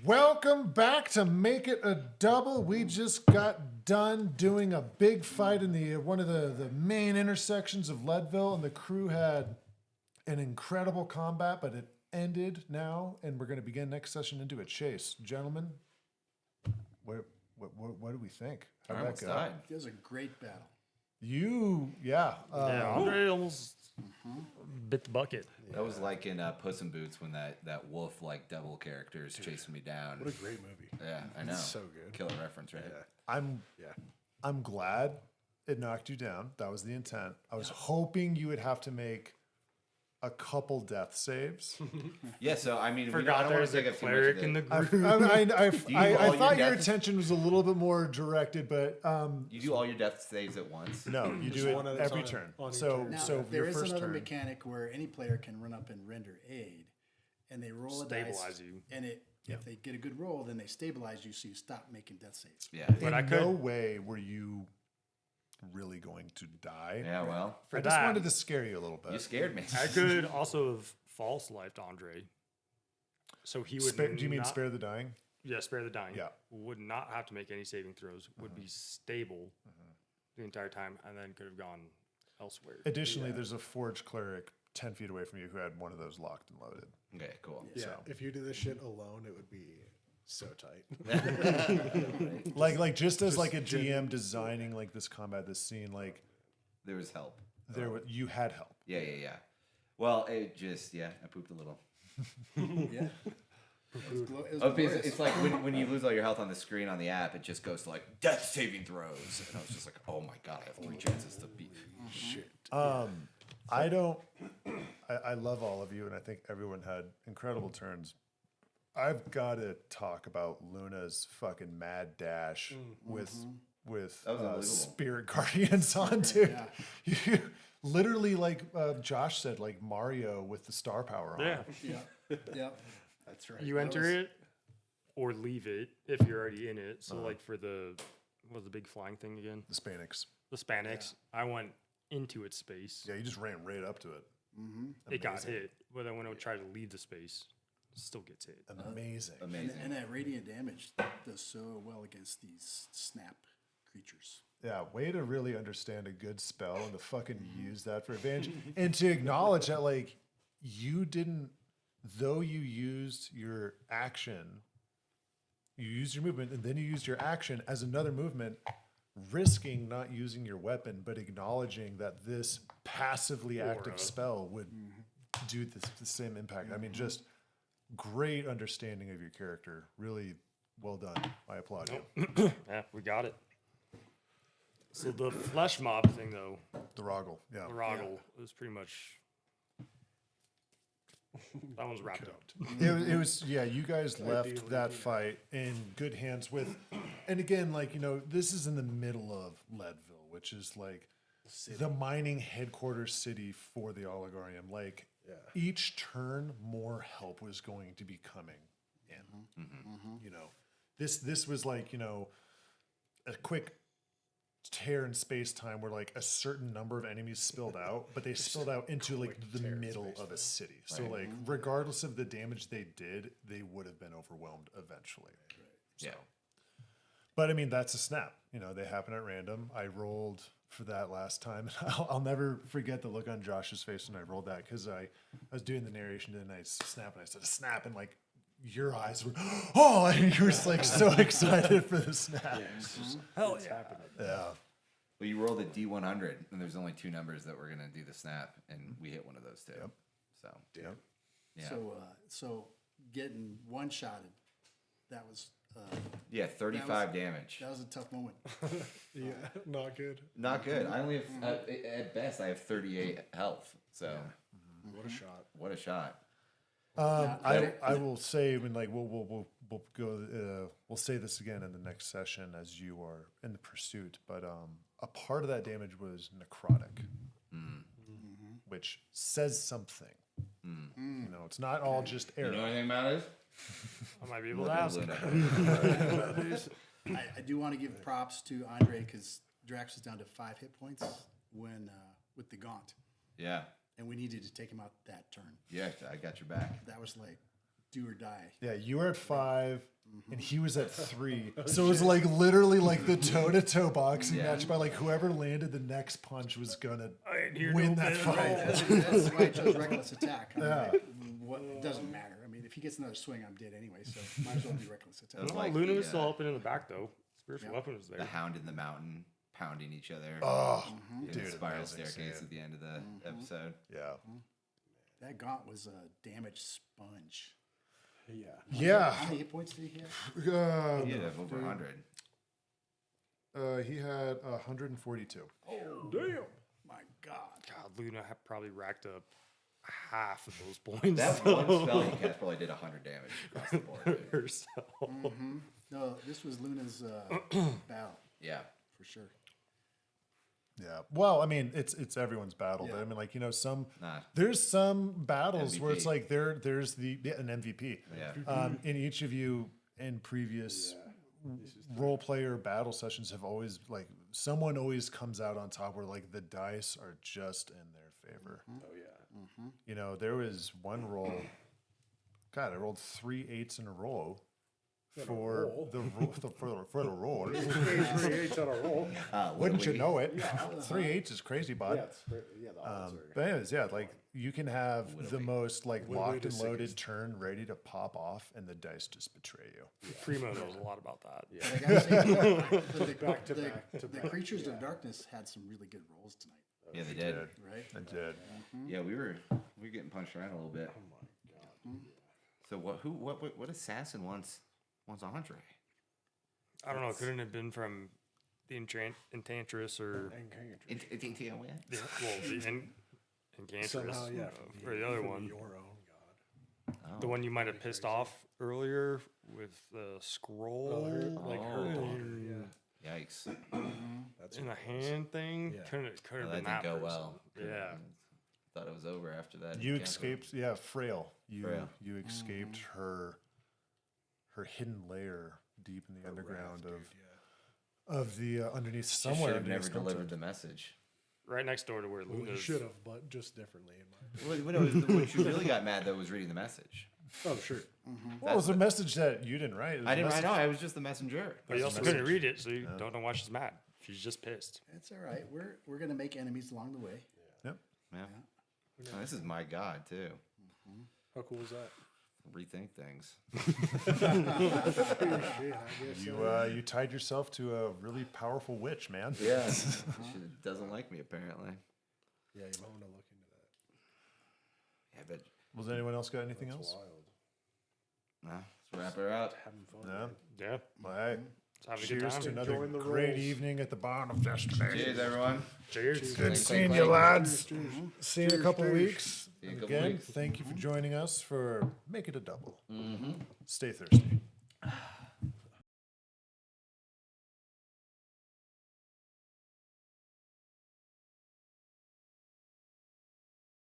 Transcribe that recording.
Welcome back to Make It a Double. We just got done doing a big fight in the one of the main intersections of Leadville, and the crew had an incredible combat, but it ended now, and we're going to begin next session into a chase. Gentlemen, what do we think? How'd that go? Died. It was a great battle. Andre almost bit the bucket. That was like in Puss in Boots when that wolf like devil character is chasing me down. What a great movie. Yeah, I know. It's so good. Killer reference, right? Yeah. I'm glad it knocked you down. That was the intent. I was hoping you would have to make a couple death saves. Yeah, so I mean, I Forgot don't want there's to a take up too much cleric of in the it. group. I thought your death- attention was a little bit more directed, but You do all your death saves at once. no, you Just do one it at a every time, turn. on each So, turn. Now, so there your is first another turn. mechanic where any player can run up and render aid, and they roll a dice, Stabilize you. and if they get a good roll, then they stabilize you, so you stop making death saves. Yeah. But I In could, no way were you really going to die. Yeah, well, I just wanted to scare you a little you bit. scared me. I could also have false lifed Andre. So he would Do you mean not- spare the dying? Yeah, spare the dying. Yeah. Would not have to make any saving throws, would be stable the entire time, and then could have gone elsewhere. Additionally, there's a forge cleric 10 feet away from you who had one of those locked and loaded. Okay, cool. Yeah. So. If you did this shit alone, it would be so tight. Like just as like a GM designing like this combat, this scene, like There was help. you had help. Yeah. Well, it just I pooped a little. Yeah. It was Oh, glorious. it's like when you lose all your health on the screen on the app, it just goes to like death saving throws, and I was just like, oh my god, I have 3 chances to beat. Shit. I don't. I love all of you, and I think everyone had incredible turns. I've got to talk about Luna's fucking mad dash with That was unbelievable. Spirit Guardians on, dude. You literally, like Josh said, like Mario with the star power on. Yeah. Yeah. That's right. You enter it or leave it if you're already in it. So, like for what was the big flying thing again? The Spanics. The Spanics. I went into its space. Yeah, you just ran right up to it. It got hit. But then when I would try to leave the space, it still gets hit. Amazing. Amazing. And that radiant damage does so well against these snap creatures. Yeah, way to really understand a good spell and to fucking use that for advantage. And to acknowledge that, like, you didn't, though you used your action, you used your movement, and then you used your action as another movement, risking not using your weapon, but acknowledging that this passively active spell would do the same impact. I mean, just great understanding of your character. Really well done. I applaud you. Yeah, we got it. So the flesh mob thing, though, The Roggle, yeah. the Roggle, was pretty much. That one's wrapped up. It was yeah, you guys left that fight in good hands with, and again, like, you know, this is in the middle of Leadville, which is like the mining headquarters city for the Oligarium. Like each turn, more help was going to be coming in. You know, this was like, you know, a quick tear in space time where like a certain number of enemies spilled out, but they spilled out into like the middle of a city. So like regardless of the damage they did, they would have been overwhelmed eventually. So. Yeah. But I mean, that's a snap. You know, they happen at random. I rolled for that last time. I'll never forget the look on Josh's face when I rolled that, because I was doing the narration and I snapped and I said a snap, and like your eyes were, oh, and you were just like so excited for the snap. Hell yeah. Yeah. Well, you rolled a D100, and there's only 2 numbers that we're gonna do the snap, and we hit one of those 2. Yep. So Yep. yeah, So getting one-shotted, that was 35 damage. that was a tough moment. Yeah, not good. Not good. I only have at best I have 38 health. So What a shot. what a shot. I will say, when like we'll go we'll say this again in the next session as you are in the pursuit, but a part of that damage was necrotic, which says something. You know, it's not all just arrow. You know anything about it? I might be able to ask. I do want to give props to Andre because Drax was down to 5 hit points when with the gaunt, Yeah. and we needed to take him out that turn. Yeah, I got your back. That was like do or die. Yeah, you were at 5, and he was at 3. So it was like literally like the toe-to-toe boxing match by like whoever landed the next punch was gonna win that fight. That's why I chose reckless attack. It doesn't matter. I mean, if he gets another swing, I'm dead anyway. So might as well be reckless attack. That was Well, like Luna the, was still open in the back though. Spiritual weapon was there. the Hound in the Mountain pounding each other. Oh, in dude, the spiral amazing staircase scene. at the end of the episode. Yeah. That gaunt was a damaged sponge. Yeah. Yeah. How many hit points did he have? He had over 100. He had 142. Oh, Damn. my God. God, Luna had probably racked up half of those points. That one spell he cast probably did 100 damage across the board. Dude. herself. No, this was Luna's battle Yeah. for sure. Yeah. Well, I mean, it's everyone's battle. But I mean, like, you know, there's some battles where it's MVP. like there's an MVP. Yeah. In each of you in previous role player battle sessions have always like someone always comes out on top where like the dice are just in their favor. Oh yeah. You know, there was one roll. God, I rolled 3 8s in a row for the roll. 3 8s on a roll. Wouldn't you know it? 3 8s is crazy, bud. Yeah, it's great. Yeah, the odds are. But anyways, yeah, like you can have the most like Win-win locked and is loaded turn ready to pop off, and the dice just betray you. Primo knows a lot about that. Yeah. But I gotta say, Back to the, back to the back. creatures of darkness had some really good rolls tonight, Yeah, they did. right? I did. Yeah, we were getting punched around a little bit. Oh my god. So what assassin wants Andre? I don't know. Couldn't have been from the Enchantress or Yeah. well, the Enchantress Somehow, yeah. or the other from one. Your own god. The one you might have pissed off earlier with the scroll, Like her daughter. Yeah. Yikes. That's in the what it was. hand thing. Yeah. Could Well, have that been didn't that go person. well. Yeah. Thought it was over after that. You encounter. escaped, yeah, Frail. Frail. You escaped her hidden lair deep in the underground of the underneath She somewhere. should have never underneath delivered the message. Right next door to where Well, you Luna's. should have, but just differently in my What you really got mad though was reading the message. Oh, sure. Well, it was a message that you didn't write. It was I a didn't. I message- know. I was just the messenger. But you That's also a couldn't message. read it, so you don't know why she's mad. She's just pissed. It's all right. We're gonna make enemies along the way. Yep. Yeah. Oh, this is my god too. How cool was that? Rethink things. Yeah, I guess so. You tied yourself to a really powerful witch, man. Yeah. She doesn't like me apparently. Yeah, you might want to look into that. Yeah, but Was anyone else got anything That's else? wild. let's wrap her up. Having fun. Yeah. man. Yeah. All right. Let's have a good Cheers time. to another Enjoying the great rolls. evening at the Barn of Destiny. Cheers, everyone. Cheers. Good Clink, seeing clink, you, clink. lads. Cheers. See you in a couple weeks. See you in a And couple again, weeks. thank you for joining us for Make It a Double. Stay thirsty.